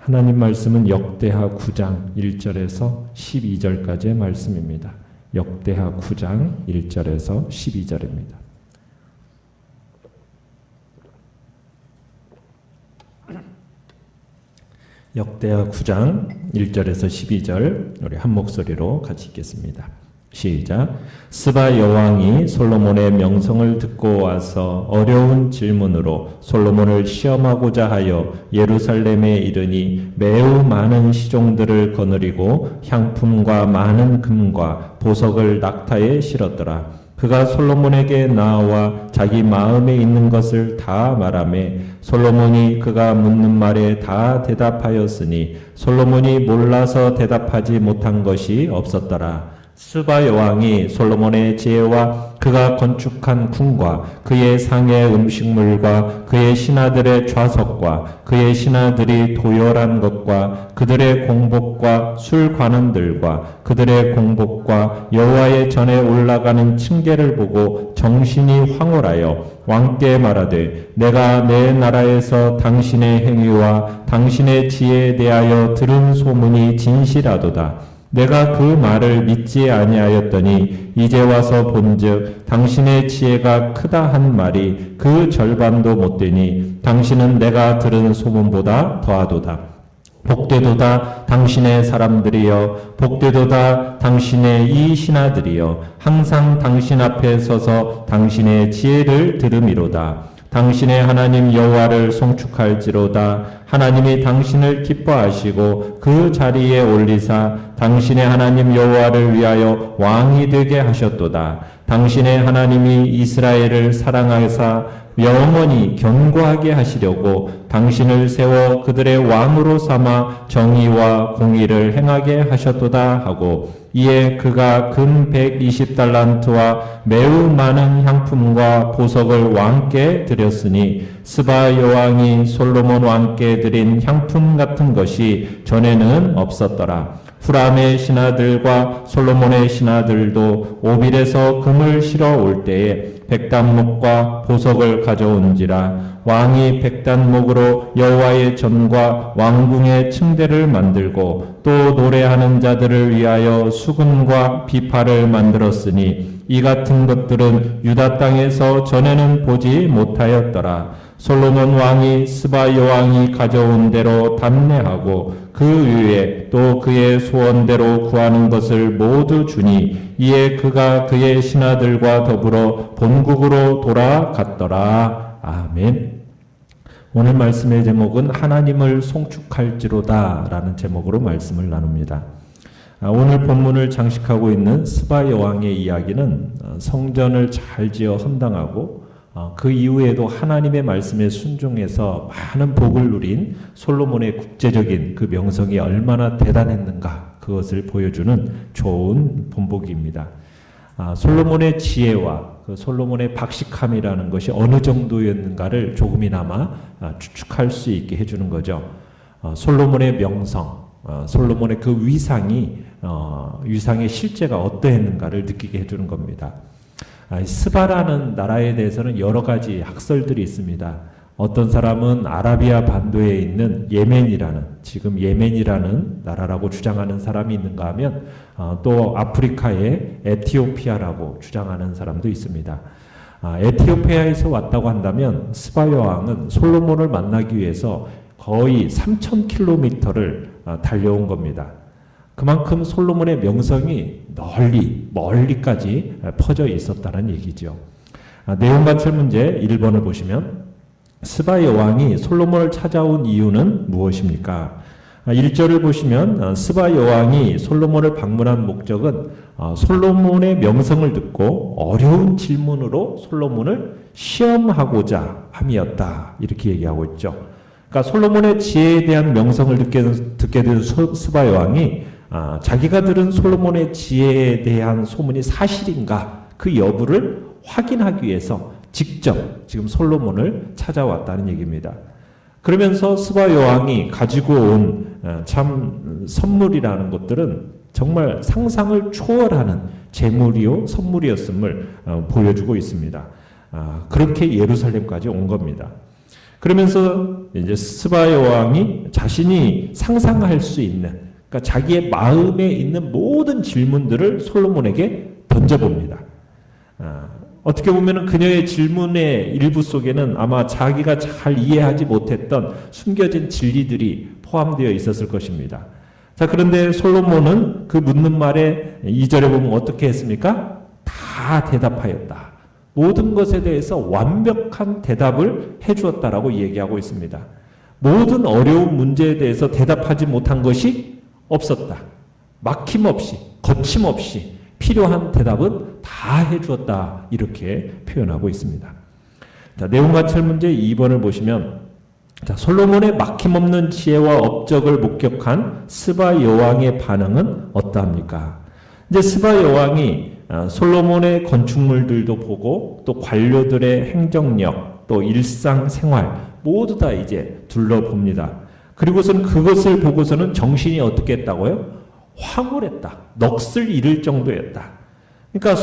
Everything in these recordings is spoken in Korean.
하나님 말씀은 역대하 9장 1절에서 12절까지의 말씀입니다. 역대하 9장 1절에서 12절입니다. 역대하 9장 1절에서 12절 우리 한 목소리로 같이 읽겠습니다. 시작. 스바 여왕이 솔로몬의 명성을 듣고 와서 어려운 질문으로 솔로몬을 시험하고자 하여 예루살렘에 이르니 매우 많은 시종들을 거느리고 향품과 많은 금과 보석을 낙타에 실었더라. 그가 솔로몬에게 나와 자기 마음에 있는 것을 다 말하매 솔로몬이 그가 묻는 말에 다 대답하였으니 솔로몬이 몰라서 대답하지 못한 것이 없었더라. 스바 여왕이 솔로몬의 지혜와 그가 건축한 궁과 그의 상의 음식물과 그의 신하들의 좌석과 그의 신하들이 도열한 것과 그들의 공복과 술 관원들과 그들의 공복과 여호와의 전에 올라가는 층계를 보고 정신이 황홀하여 왕께 말하되 내가 내 나라에서 당신의 행위와 당신의 지혜에 대하여 들은 소문이 진실하도다. 내가 그 말을 믿지 아니하였더니 이제 와서 본즉 당신의 지혜가 크다 한 말이 그 절반도 못되니 당신은 내가 들은 소문보다 더하도다. 복되도다 당신의 사람들이여 복되도다 당신의 이 신하들이여 항상 당신 앞에 서서 당신의 지혜를 들음이로다. 당신의 하나님 여호와를 송축할지로다. 하나님이 당신을 기뻐하시고 그 자리에 올리사 당신의 하나님 여호와를 위하여 왕이 되게 하셨도다. 당신의 하나님이 이스라엘을 사랑하사 영원히 견고하게 하시려고 당신을 세워 그들의 왕으로 삼아 정의와 공의를 행하게 하셨도다 하고 이에 그가 금 120달란트와 매우 많은 향품과 보석을 왕께 드렸으니 스바 여왕이 솔로몬 왕께 드린 향품 같은 것이 전에는 없었더라. 후람의 신하들과 솔로몬의 신하들도 오빌에서 금을 실어 올 때에 백단목과 보석을 가져온지라. 왕이 백단목으로 여호와의 전과 왕궁의 층대를 만들고 또 노래하는 자들을 위하여 수금과 비파를 만들었으니 이 같은 것들은 유다 땅에서 전에는 보지 못하였더라. 솔로몬 왕이 스바 여왕이 가져온 대로 담례하고 그 위에 또 그의 소원대로 구하는 것을 모두 주니 이에 그가 그의 신하들과 더불어 본국으로 돌아갔더라. 아멘. 오늘 말씀의 제목은 하나님을 송축할지로다 라는 제목으로 말씀을 나눕니다. 오늘 본문을 장식하고 있는 스바 여왕의 이야기는 성전을 잘 지어 헌당하고 그 이후에도 하나님의 말씀에 순종해서 많은 복을 누린 솔로몬의 국제적인 그 명성이 얼마나 대단했는가 그것을 보여주는 좋은 본보기입니다. 솔로몬의 지혜와 그 솔로몬의 박식함이라는 것이 어느 정도였는가를 조금이나마 추측할 수 있게 해주는 거죠. 솔로몬의 명성, 솔로몬의 그 위상의 실제가 어떠했는가를 느끼게 해주는 겁니다. 스바라는 나라에 대해서는 여러 가지 학설들이 있습니다. 어떤 사람은 아라비아 반도에 있는 지금 예멘이라는 나라라고 주장하는 사람이 있는가 하면 또 아프리카의 에티오피아라고 주장하는 사람도 있습니다. 에티오피아에서 왔다고 한다면 스바 여왕은 솔로몬을 만나기 위해서 거의 3,000km를 달려온 겁니다. 그만큼 솔로몬의 명성이 멀리까지 퍼져 있었다는 얘기죠. 내용 관찰 문제 1번을 보시면 스바 여왕이 솔로몬을 찾아온 이유는 무엇입니까? 1절을 보시면 스바 여왕이 솔로몬을 방문한 목적은 솔로몬의 명성을 듣고 어려운 질문으로 솔로몬을 시험하고자 함이었다. 이렇게 얘기하고 있죠. 그러니까 솔로몬의 지혜에 대한 명성을 듣게 된 스바 여왕이 자기가 들은 솔로몬의 지혜에 대한 소문이 사실인가 그 여부를 확인하기 위해서 직접 지금 솔로몬을 찾아왔다는 얘기입니다. 그러면서 스바 여왕이 가지고 온 참 선물이라는 것들은 정말 상상을 초월하는 재물이요 선물이었음을 보여주고 있습니다. 그렇게 예루살렘까지 온 겁니다. 그러면서 이제 스바 여왕이 자신이 상상할 수 있는, 그러니까 자기의 마음에 있는 모든 질문들을 솔로몬에게 던져봅니다. 어떻게 보면 그녀의 질문의 일부 속에는 아마 자기가 잘 이해하지 못했던 숨겨진 진리들이 포함되어 있었을 것입니다. 자, 그런데 솔로몬은 그 묻는 말에 2절에 보면 어떻게 했습니까? 다 대답하였다. 모든 것에 대해서 완벽한 대답을 해주었다라고 얘기하고 있습니다. 모든 어려운 문제에 대해서 대답하지 못한 것이 없었다. 막힘없이, 거침없이 필요한 대답은 다 해주었다. 이렇게 표현하고 있습니다. 자, 내용과철 문제 2번을 보시면, 자, 솔로몬의 막힘없는 지혜와 업적을 목격한 스바 여왕의 반응은 어떠합니까? 이제 스바 여왕이 솔로몬의 건축물들도 보고 또 관료들의 행정력, 또 일상생활 모두 다 이제 둘러봅니다. 그리고선 그것을 보고서는 정신이 어떻게 했다고요? 황홀했다. 넋을 잃을 정도였다. 그러니까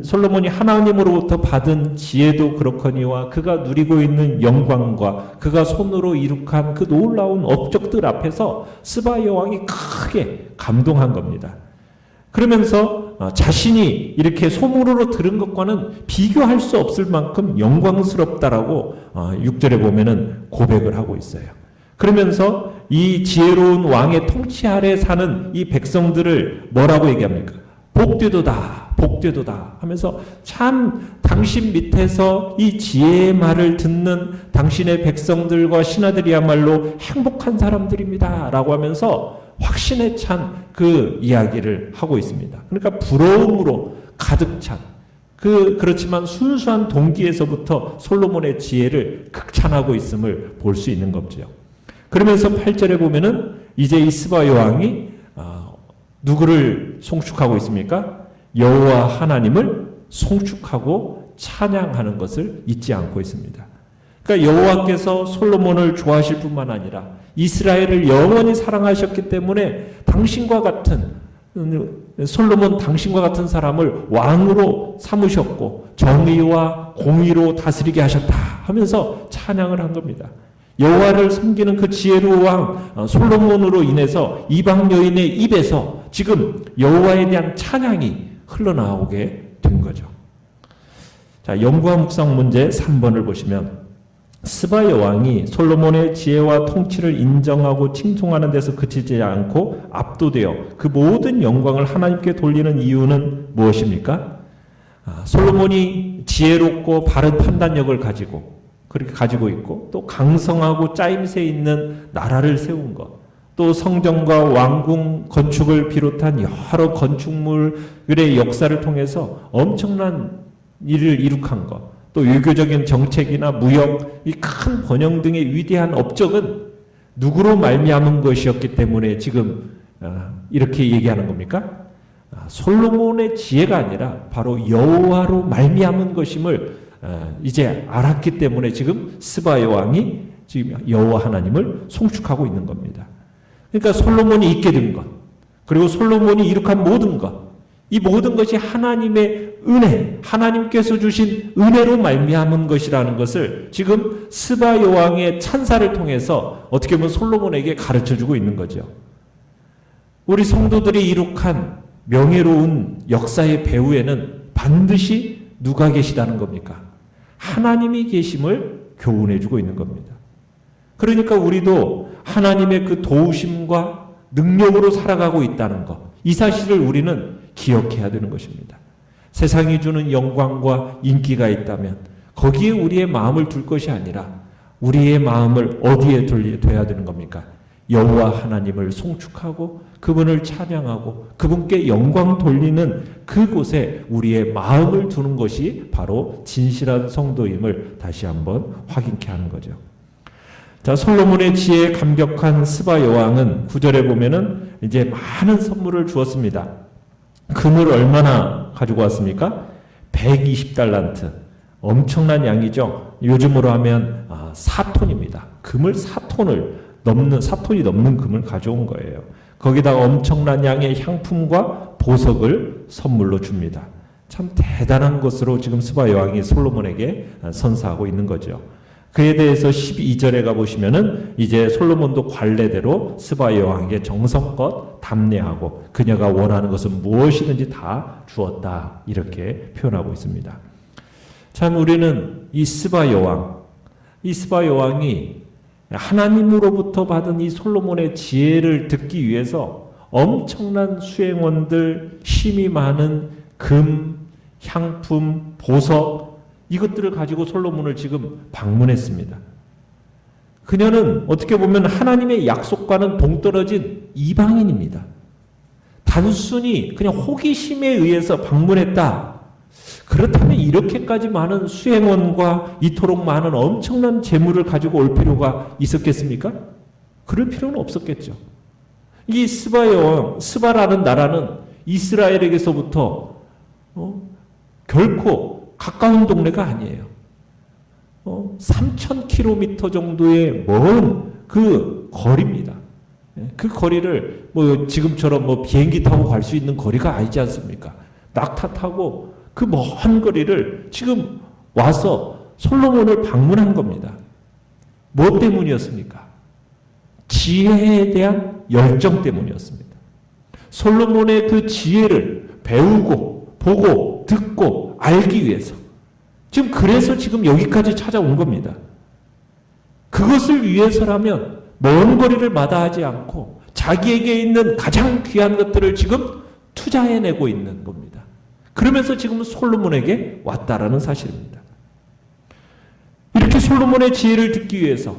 솔로몬이 하나님으로부터 받은 지혜도 그렇거니와 그가 누리고 있는 영광과 그가 손으로 이룩한 그 놀라운 업적들 앞에서 스바 여왕이 크게 감동한 겁니다. 그러면서 자신이 이렇게 소문으로 들은 것과는 비교할 수 없을 만큼 영광스럽다라고 6절에 보면은 고백을 하고 있어요. 그러면서 이 지혜로운 왕의 통치 아래 사는 이 백성들을 뭐라고 얘기합니까? 복되도다, 복되도다 하면서 참 당신 밑에서 이 지혜의 말을 듣는 당신의 백성들과 신하들이야말로 행복한 사람들입니다 라고 하면서 확신에 찬 그 이야기를 하고 있습니다. 그러니까 부러움으로 가득 찬 그렇지만 순수한 동기에서부터 솔로몬의 지혜를 극찬하고 있음을 볼 수 있는 거죠. 그러면서 8절에 보면은 이제 이 스바 여왕이 누구를 송축하고 있습니까? 여호와 하나님을 송축하고 찬양하는 것을 잊지 않고 있습니다. 그러니까 여호와께서 솔로몬을 좋아하실 뿐만 아니라 이스라엘을 영원히 사랑하셨기 때문에 솔로몬 당신과 같은 사람을 왕으로 삼으셨고 정의와 공의로 다스리게 하셨다 하면서 찬양을 한 겁니다. 여호와를 섬기는 그 지혜로운 왕 솔로몬으로 인해서 이방 여인의 입에서 지금 여호와에 대한 찬양이 흘러나오게 된 거죠. 자, 연구와 묵상 문제 3번을 보시면 스바 여왕이 솔로몬의 지혜와 통치를 인정하고 칭송하는 데서 그치지 않고 압도되어 그 모든 영광을 하나님께 돌리는 이유는 무엇입니까? 솔로몬이 지혜롭고 바른 판단력을 그렇게 가지고 있고 또 강성하고 짜임새 있는 나라를 세운 것, 또 성전과 왕궁 건축을 비롯한 여러 건축물의 역사를 통해서 엄청난 일을 이룩한 것, 또 유교적인 정책이나 무역, 이 큰 번영 등의 위대한 업적은 누구로 말미암은 것이었기 때문에 지금 이렇게 얘기하는 겁니까? 솔로몬의 지혜가 아니라 바로 여호와로 말미암은 것임을 이제 알았기 때문에 지금 스바 여왕이 지금 여호와 하나님을 송축하고 있는 겁니다. 그러니까 솔로몬이 있게 된 것, 그리고 솔로몬이 이룩한 모든 것, 이 모든 것이 하나님의 은혜, 하나님께서 주신 은혜로 말미암은 것이라는 것을 지금 스바 여왕의 찬사를 통해서 어떻게 보면 솔로몬에게 가르쳐주고 있는 거죠. 우리 성도들이 이룩한 명예로운 역사의 배후에는 반드시 누가 계시다는 겁니까? 하나님이 계심을 교훈해주고 있는 겁니다. 그러니까 우리도 하나님의 그 도우심과 능력으로 살아가고 있다는 것, 이 사실을 우리는 기억해야 되는 것입니다. 세상이 주는 영광과 인기가 있다면 거기에 우리의 마음을 둘 것이 아니라 우리의 마음을 어디에 둬야 되는 겁니까? 여호와 하나님을 송축하고 그분을 찬양하고 그분께 영광 돌리는 그곳에 우리의 마음을 두는 것이 바로 진실한 성도임을 다시 한번 확인케 하는 거죠. 자, 솔로몬의 지혜에 감격한 스바 여왕은 9절에 보면은 이제 많은 선물을 주었습니다. 금을 얼마나 가지고 왔습니까? 120달란트. 엄청난 양이죠. 요즘으로 하면 4톤입니다. 금을 4톤이 넘는 금을 가져온 거예요. 거기다가 엄청난 양의 향품과 보석을 선물로 줍니다. 참 대단한 것으로 지금 스바 여왕이 솔로몬에게 선사하고 있는 거죠. 그에 대해서 12절에 가보시면은 이제 솔로몬도 관례대로 스바 여왕에게 정성껏 답례하고 그녀가 원하는 것은 무엇이든지 다 주었다. 이렇게 표현하고 있습니다. 참 우리는 이 스바 여왕이 하나님으로부터 받은 이 솔로몬의 지혜를 듣기 위해서 엄청난 수행원들, 힘이 많은 금, 향품, 보석 이것들을 가지고 솔로몬을 지금 방문했습니다. 그녀는 어떻게 보면 하나님의 약속과는 동떨어진 이방인입니다. 단순히 그냥 호기심에 의해서 방문했다. 그렇다면 이렇게까지 많은 수행원과 이토록 많은 엄청난 재물을 가지고 올 필요가 있었겠습니까? 그럴 필요는 없었겠죠. 이 스바라는 나라는 이스라엘에게서부터 결코 가까운 동네가 아니에요. 3,000km 정도의 먼 그 거리입니다. 그 거리를 지금처럼 비행기 타고 갈 수 있는 거리가 아니지 않습니까? 낙타 타고 그 먼 거리를 지금 와서 솔로몬을 방문한 겁니다. 뭐 때문이었습니까? 지혜에 대한 열정 때문이었습니다. 솔로몬의 그 지혜를 배우고 보고 듣고 알기 위해서 그래서 지금 여기까지 찾아온 겁니다. 그것을 위해서라면 먼 거리를 마다하지 않고 자기에게 있는 가장 귀한 것들을 지금 투자해내고 있는 겁니다. 그러면서 지금 솔로몬에게 왔다라는 사실입니다. 이렇게 솔로몬의 지혜를 듣기 위해서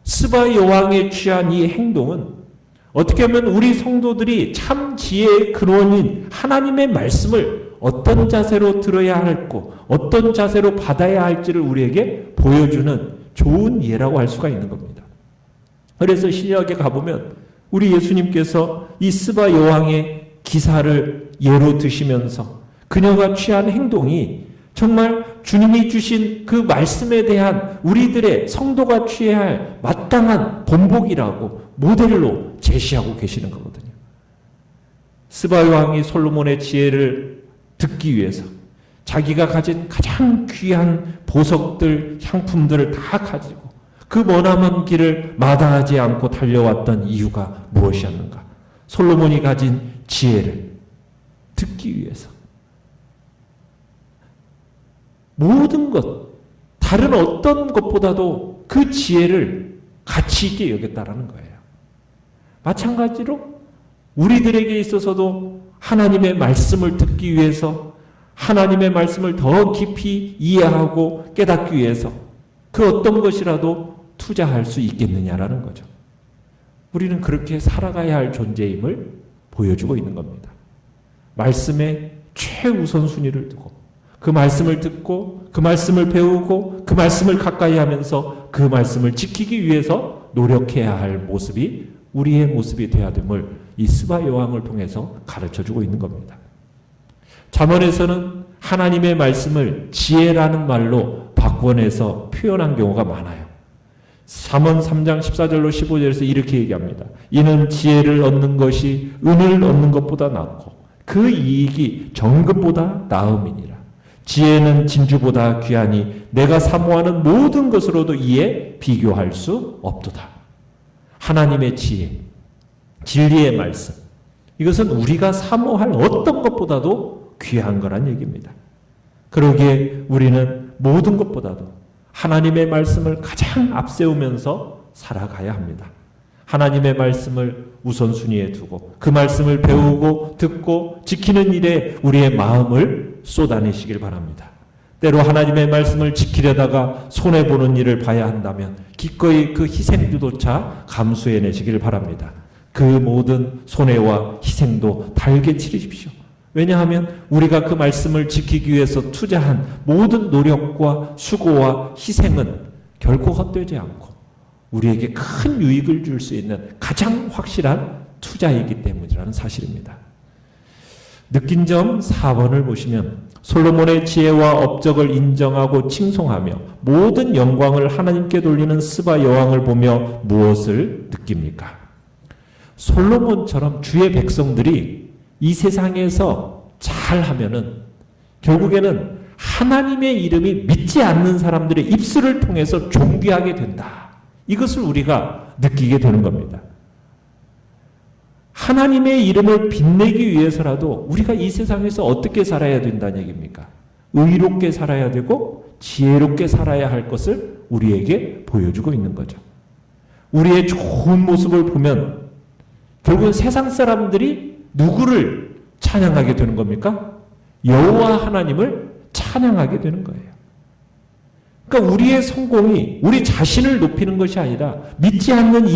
스바 여왕에 취한 이 행동은 어떻게 하면 우리 성도들이 참 지혜의 근원인 하나님의 말씀을 어떤 자세로 들어야 할고 어떤 자세로 받아야 할지를 우리에게 보여주는 좋은 예라고 할 수가 있는 겁니다. 그래서 신약에 가보면 우리 예수님께서 이 스바 여왕의 기사를 예로 드시면서 그녀가 취한 행동이 정말 주님이 주신 그 말씀에 대한 우리들의 성도가 취해야 할 마땅한 본보기라고 모델로 제시하고 계시는 거거든요. 스바 여왕이 솔로몬의 지혜를 듣기 위해서 자기가 가진 가장 귀한 보석들, 향품들을 다 가지고 그 머나먼 길을 마다하지 않고 달려왔던 이유가 무엇이었는가? 솔로몬이 가진 지혜를 듣기 위해서 모든 것, 다른 어떤 것보다도 그 지혜를 가치 있게 여겼다라는 거예요. 마찬가지로 우리들에게 있어서도 하나님의 말씀을 듣기 위해서 하나님의 말씀을 더 깊이 이해하고 깨닫기 위해서 그 어떤 것이라도 투자할 수 있겠느냐라는 거죠. 우리는 그렇게 살아가야 할 존재임을 보여주고 있는 겁니다. 말씀에 최우선순위를 두고 그 말씀을 듣고 그 말씀을 배우고 그 말씀을 가까이 하면서 그 말씀을 지키기 위해서 노력해야 할 모습이 우리의 모습이 되어야 됨을 이 스바 여왕을 통해서 가르쳐주고 있는 겁니다. 잠언에서는 하나님의 말씀을 지혜라는 말로 바꿔내서 표현한 경우가 많아요. 잠언 3장 14절로 15절에서 이렇게 얘기합니다. 이는 지혜를 얻는 것이 은을 얻는 것보다 낫고 그 이익이 정금보다 나음이니라. 지혜는 진주보다 귀하니 내가 사모하는 모든 것으로도 이에 비교할 수 없도다. 하나님의 지혜, 진리의 말씀, 이것은 우리가 사모할 어떤 것보다도 귀한 거란 얘기입니다. 그러기에 우리는 모든 것보다도 하나님의 말씀을 가장 앞세우면서 살아가야 합니다. 하나님의 말씀을 우선순위에 두고 그 말씀을 배우고 듣고 지키는 일에 우리의 마음을 쏟아내시길 바랍니다. 때로 하나님의 말씀을 지키려다가 손해보는 일을 봐야 한다면 기꺼이 그 희생조차 감수해내시길 바랍니다. 그 모든 손해와 희생도 달게 치르십시오. 왜냐하면 우리가 그 말씀을 지키기 위해서 투자한 모든 노력과 수고와 희생은 결코 헛되지 않고 우리에게 큰 유익을 줄 수 있는 가장 확실한 투자이기 때문이라는 사실입니다. 느낀 점 4번을 보시면 솔로몬의 지혜와 업적을 인정하고 칭송하며 모든 영광을 하나님께 돌리는 스바 여왕을 보며 무엇을 느낍니까? 솔로몬처럼 주의 백성들이 이 세상에서 잘하면은 결국에는 하나님의 이름이 믿지 않는 사람들의 입술을 통해서 존귀하게 된다. 이것을 우리가 느끼게 되는 겁니다. 하나님의 이름을 빛내기 위해서라도 우리가 이 세상에서 어떻게 살아야 된다는 얘기입니까? 의롭게 살아야 되고 지혜롭게 살아야 할 것을 우리에게 보여주고 있는 거죠. 우리의 좋은 모습을 보면 결국은 세상 사람들이 누구를 찬양하게 되는 겁니까? 여호와 하나님을 찬양하게 되는 거예요. 그러니까 우리의 성공이 우리 자신을 높이는 것이 아니라 믿지 않는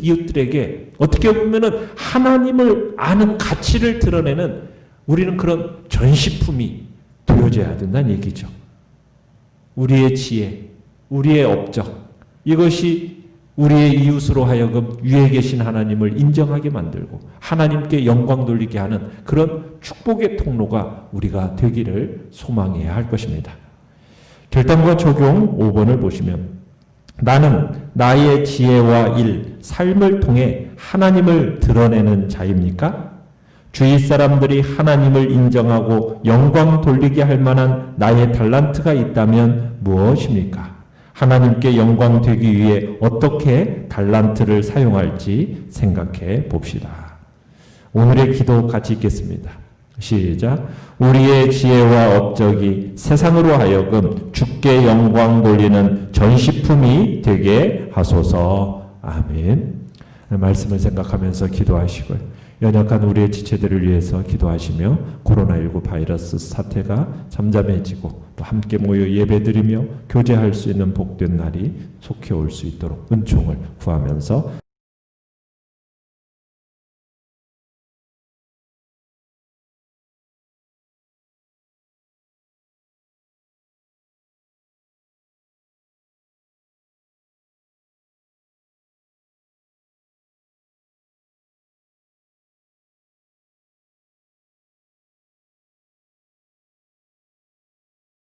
이웃들에게 어떻게 보면은 하나님을 아는 가치를 드러내는 우리는 그런 전시품이 되어져야 된다는 얘기죠. 우리의 지혜, 우리의 업적, 이것이 우리의 이웃으로 하여금 위에 계신 하나님을 인정하게 만들고 하나님께 영광 돌리게 하는 그런 축복의 통로가 우리가 되기를 소망해야 할 것입니다. 결단과 적용 5번을 보시면 나는 나의 지혜와 일, 삶을 통해 하나님을 드러내는 자입니까? 주위 사람들이 하나님을 인정하고 영광 돌리게 할 만한 나의 달란트가 있다면 무엇입니까? 하나님께 영광 되기 위해 어떻게 달란트를 사용할지 생각해 봅시다. 오늘의 기도 같이 읽겠습니다. 시작. 우리의 지혜와 업적이 세상으로 하여금 주께 영광 돌리는 전시품이 되게 하소서. 아멘. 말씀을 생각하면서 기도하시고요. 연약한 우리의 지체들을 위해서 기도하시며 코로나19 바이러스 사태가 잠잠해지고 또 함께 모여 예배드리며 교제할 수 있는 복된 날이 속히 올 수 있도록 은총을 구하면서